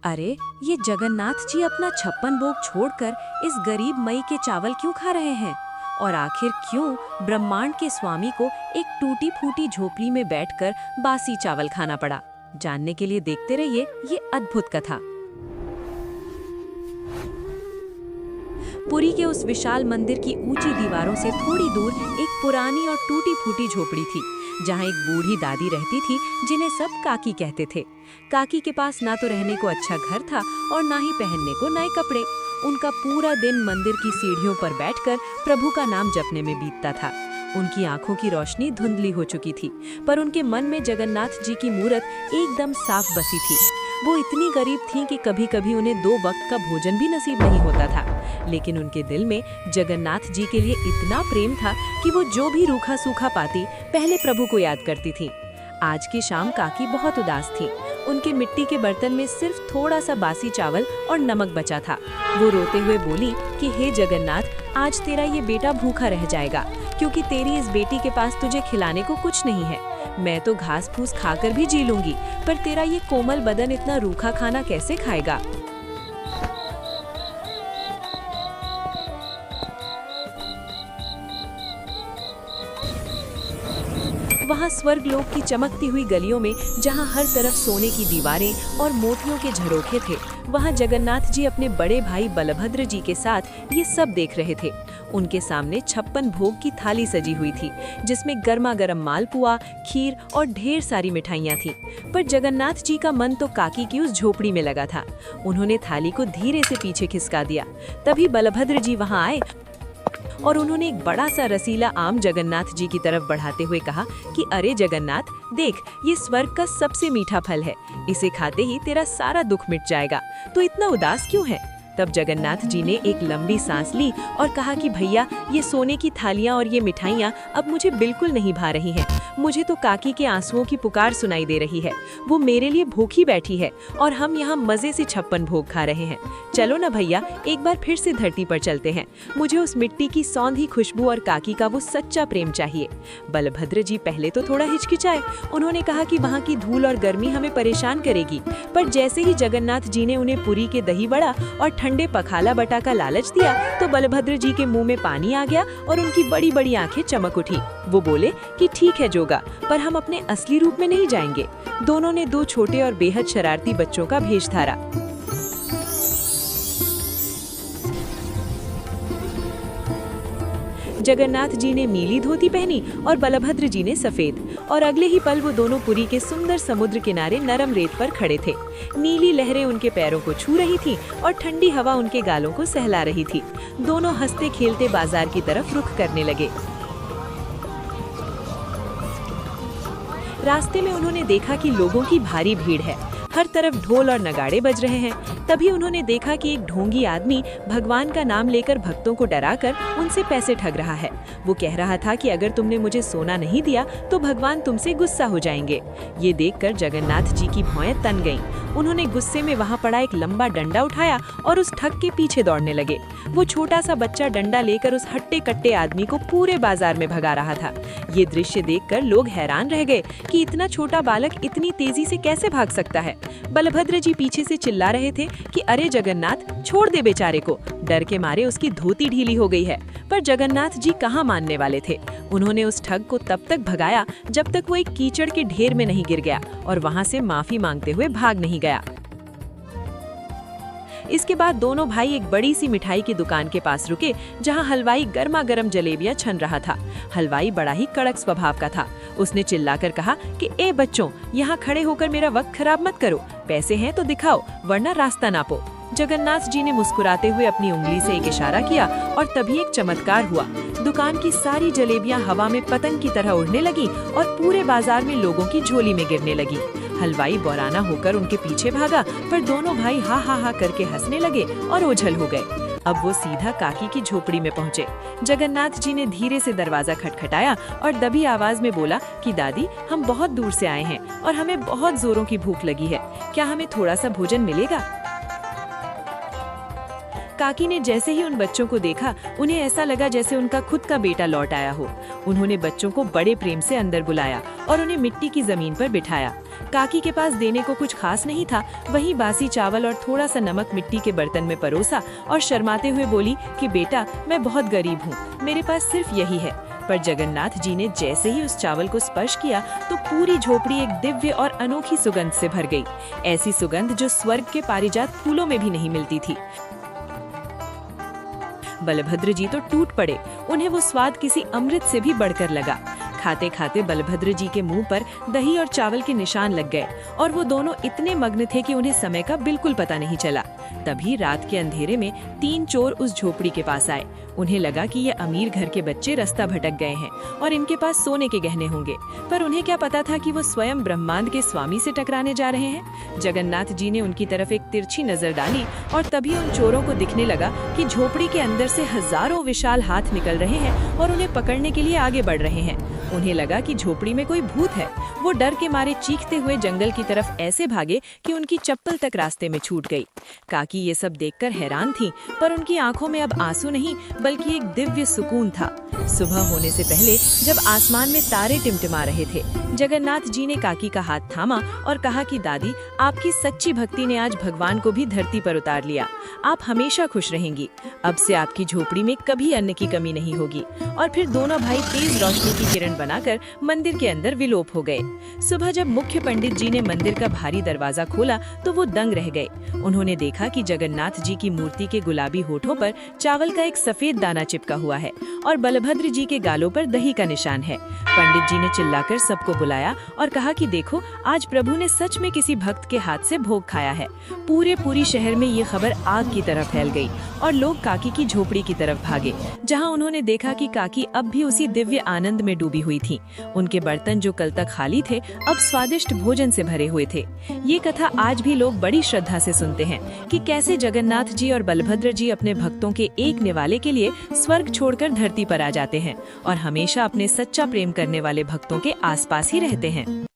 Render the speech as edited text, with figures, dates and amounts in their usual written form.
अरे, ये जगन्नाथ जी अपना 56 भोग छोड़कर इस गरीब मई के चावल क्यों खा रहे हैं? और आखिर क्यों ब्रह्मांड के स्वामी को एक टूटी फूटी झोपड़ी में बैठकर बासी चावल खाना पड़ा? जानने के लिए देखते रहिए ये अद्भुत कथा। पुरी के उस विशाल मंदिर की ऊंची दीवारों से थोड़ी दूर एक पुरानी और टूटी फूटी झोपड़ी थी, जहां एक बूढ़ी दादी रहती थी जिन्हें सब काकी कहते थे। काकी के पास ना तो रहने को अच्छा घर था और ना ही पहनने को नए कपड़े। उनका पूरा दिन मंदिर की सीढ़ियों पर बैठकर प्रभु का नाम जपने में बीतता था। उनकी आंखों की रोशनी धुंधली हो चुकी थी, पर उनके मन में जगन्नाथ जी की मूरत एकदम साफ बसी थी। वो इतनी गरीब थीं कि कभी कभी उन्हें 2 वक्त का भोजन भी नसीब नहीं होता था, लेकिन उनके दिल में जगन्नाथ जी के लिए इतना प्रेम था कि वो जो भी रूखा सूखा पाती पहले प्रभु को याद करती थी। आज की शाम काकी बहुत उदास थी। उनके मिट्टी के बर्तन में सिर्फ थोड़ा सा बासी चावल और नमक बचा था। वो रोते हुए बोली कि हे जगन्नाथ, आज तेरा ये बेटा भूखा रह जाएगा, क्योंकि तेरी इस बेटी के पास तुझे खिलाने को कुछ नहीं है। मैं तो घास फूस खाकर भी जी लूंगी, पर तेरा ये कोमल बदन इतना रूखा खाना कैसे खाएगा? वहाँ स्वर्गलोक की चमकती हुई गलियों में, जहाँ हर तरफ सोने की दीवारें और मोतियों के झरोखे थे, वहाँ जगन्नाथ जी अपने बड़े भाई बलभद्र जी के साथ ये सब देख रहे थे। उनके सामने 56 भोग की थाली सजी हुई थी, जिसमें गर्मा गर्म मालपुआ, खीर और ढेर सारी मिठाइयाँ थीं। पर जगन्नाथ जी का मन तो काकी की उस झोपड़ी में लगा था। उन्होंने थाली को धीरे से पीछे खिसका दिया। तभी बलभद्र जी वहाँ आए और उन्होंने एक बड़ा सा रसीला आम जगन्नाथ जी की तरफ बढ़ाते हुए कहा कि अरे जगन्नाथ, देख, ये स्वर्ग का सबसे मीठा फल है। इसे खाते ही तेरा सारा दुख मिट जाएगा। तो इतना उदास क्यों है? तब जगन्नाथ जी ने एक लंबी सांस ली और कहा कि भैया, ये सोने की थालियां और ये मिठाइयां अब मुझे बिल्कुल नहीं भा रही हैं। मुझे तो काकी के आंसुओं की पुकार सुनाई दे रही है। वो मेरे लिए भूखी बैठी है और हम यहाँ मजे से 56 भोग खा रहे हैं। चलो ना भैया, एक बार फिर से धरती पर चलते हैं। मुझे उस मिट्टी की सौंधी खुशबू और काकी का वो सच्चा प्रेम चाहिए। बलभद्र जी पहले तो थोड़ा हिचकिचाए। उन्होंने कहा कि वहाँ की धूल और गर्मी हमें परेशान करेगी, पर जैसे ही जगन्नाथ जी ने उन्हें पुरी के दही बड़ा और ठंडे पखाला बटा का लालच दिया, तो बलभद्र जी के मुंह में पानी आ गया और उनकी बड़ी बड़ी आंखें चमक उठी। वो बोले कि ठीक है जोगा, पर हम अपने असली रूप में नहीं जाएंगे। दोनों ने 2 छोटे और बेहद शरारती बच्चों का भेष धारा। जगन्नाथ जी ने नीली धोती पहनी और बलभद्र जी ने सफेद, और अगले ही पल वो दोनों पुरी के सुंदर समुद्र किनारे नरम रेत पर खड़े थे। नीली लहरें उनके पैरों को छू रही थीं और ठंडी हवा उनके गालों को सहला रही थी। दोनों हंसते खेलते बाजार की तरफ रुख करने लगे। रास्ते में उन्होंने देखा कि लोगों की भारी भीड़ है। हर तरफ ढोल और नगाड़े बज रहे हैं। तभी उन्होंने देखा कि एक ढोंगी आदमी भगवान का नाम लेकर भक्तों को डराकर उनसे पैसे ठग रहा है। वो कह रहा था कि अगर तुमने मुझे सोना नहीं दिया तो भगवान तुमसे गुस्सा हो जाएंगे। ये देखकर जगन्नाथ जी की भौहें तन गईं। उन्होंने गुस्से में वहाँ पड़ा एक लंबा डंडा उठाया और उस ठग के पीछे दौड़ने लगे। वो छोटा सा बच्चा डंडा लेकर उस हट्टे कट्टे आदमी को पूरे बाजार में भगा रहा था। ये दृश्य देखकर लोग हैरान रह गए कि इतना छोटा बालक इतनी तेजी से कैसे भाग सकता है। बलभद्र जी पीछे से चिल्ला रहे थे कि अरे जगन्नाथ, छोड़ दे बेचारे को। डर के मारे उसकी धोती ढीली हो गई है। पर जगन्नाथ जी कहाँ मानने वाले थे। उन्होंने उस ठग को तब तक भगाया जब तक वो एक कीचड़ के ढेर में नहीं गिर गया और वहाँ से माफी मांगते हुए भाग नहीं गया। इसके बाद दोनों भाई एक बड़ी सी मिठाई की दुकान के पास रुके, जहां हलवाई गर्मा गर्म जलेबियां छन रहा था। हलवाई बड़ा ही कड़क स्वभाव का था। उसने चिल्लाकर कहा कि ए बच्चों, यहाँ खड़े होकर मेरा वक्त खराब मत करो। पैसे हैं तो दिखाओ, वरना रास्ता नापो। जगन्नाथ जी ने मुस्कुराते हुए अपनी उंगली से एक इशारा किया और तभी एक चमत्कार हुआ। दुकान की सारी जलेबियां हवा में पतंग की तरह उड़ने लगी और पूरे बाजार में लोगों की झोली में गिरने लगी। हलवाई बौराना होकर उनके पीछे भागा, पर दोनों भाई हा हा हा करके हंसने लगे और ओझल हो गए। अब वो सीधा काकी की झोपड़ी में पहुंचे। जगन्नाथ जी ने धीरे से दरवाजा खटखटाया और दबी आवाज में बोला कि दादी, हम बहुत दूर से आए हैं और हमें बहुत जोरों की भूख लगी है। क्या हमें थोड़ा सा भोजन मिलेगा? काकी ने जैसे ही उन बच्चों को देखा, उन्हें ऐसा लगा जैसे उनका खुद का बेटा लौट आया हो। उन्होंने बच्चों को बड़े प्रेम से अंदर बुलाया और उन्हें मिट्टी की जमीन पर बिठाया। काकी के पास देने को कुछ खास नहीं था, वही बासी चावल और थोड़ा सा नमक मिट्टी के बर्तन में परोसा और शर्माते हुए बोली कि बेटा, मैं बहुत गरीब हूँ, मेरे पास सिर्फ यही है। पर जगन्नाथ जी ने जैसे ही उस चावल को स्पर्श किया तो पूरी झोपड़ी एक दिव्य और अनोखी सुगंध से भर गई। ऐसी सुगंध जो स्वर्ग के पारिजात फूलों में भी नहीं मिलती थी। बलभद्र जी तो टूट पड़े, उन्हें वो स्वाद किसी अमृत से भी बढ़कर लगा। खाते खाते बलभद्र जी के मुंह पर दही और चावल के निशान लग गए और वो दोनों इतने मग्न थे कि उन्हें समय का बिल्कुल पता नहीं चला। तभी रात के अंधेरे में 3 चोर उस झोपड़ी के पास आए। उन्हें लगा कि ये अमीर घर के बच्चे रास्ता भटक गए हैं और इनके पास सोने के गहने होंगे, पर उन्हें क्या पता था कि वो स्वयं ब्रह्मांड के स्वामी से टकराने जा रहे हैं। जगन्नाथ जी ने उनकी तरफ एक तिरछी नजर डाली और तभी उन चोरों को दिखने लगा कि झोपड़ी के अंदर से हजारों विशाल हाथ निकल रहे हैं और उन्हें पकड़ने के लिए आगे बढ़ रहे हैं। उन्हें लगा कि झोपड़ी में कोई भूत है। वो डर के मारे चीखते हुए जंगल की तरफ ऐसे भागे कि उनकी चप्पल तक रास्ते में छूट गई। काकी ये सब देखकर हैरान थी, पर उनकी आंखों में अब आंसू नहीं बल्कि एक दिव्य सुकून था। सुबह होने से पहले जब आसमान में तारे टिमटिमा रहे थे, जगन्नाथ जी ने काकी का हाथ थामा और कहा कि दादी, आपकी सच्ची भक्ति ने आज भगवान को भी धरती पर उतार लिया। आप हमेशा खुश रहेंगी। अब से आपकी झोपड़ी में कभी अन्न की कमी नहीं होगी। और फिर दोनों भाई तेज रोशनी की किरण बनाकर मंदिर के अंदर विलोप हो गए। सुबह जब मुख्य पंडित जी ने मंदिर का भारी दरवाजा खोला तो वो दंग रह गए। उन्होंने देखा कि जगन्नाथ जी की मूर्ति के गुलाबी होठों पर चावल का एक सफेद दाना चिपका हुआ है और बलभद्र जी के गालों पर दही का निशान है। पंडित जी ने चिल्लाकर सबको बुलाया और कहा कि देखो, आज प्रभु ने सच में किसी भक्त के हाथ से भोग खाया है। पूरी शहर में ये खबर आग की तरह फैल गई और लोग काकी की झोपड़ी की तरफ भागे, जहां उन्होंने देखा कि काकी अब भी उसी दिव्य आनंद में डूबी हुई थी। उनके बर्तन जो कल तक खाली थे अब स्वादिष्ट भोजन से भरे हुए थे। ये कथा आज भी लोग बड़ी श्रद्धा से सुनते हैं कि कैसे जगन्नाथ जी और बलभद्र जी अपने भक्तों के एक निवाले के लिए स्वर्ग छोड़कर धरती पर आ जाते हैं और हमेशा अपने सच्चा प्रेम करने वाले भक्तों के आसपास ही रहते हैं।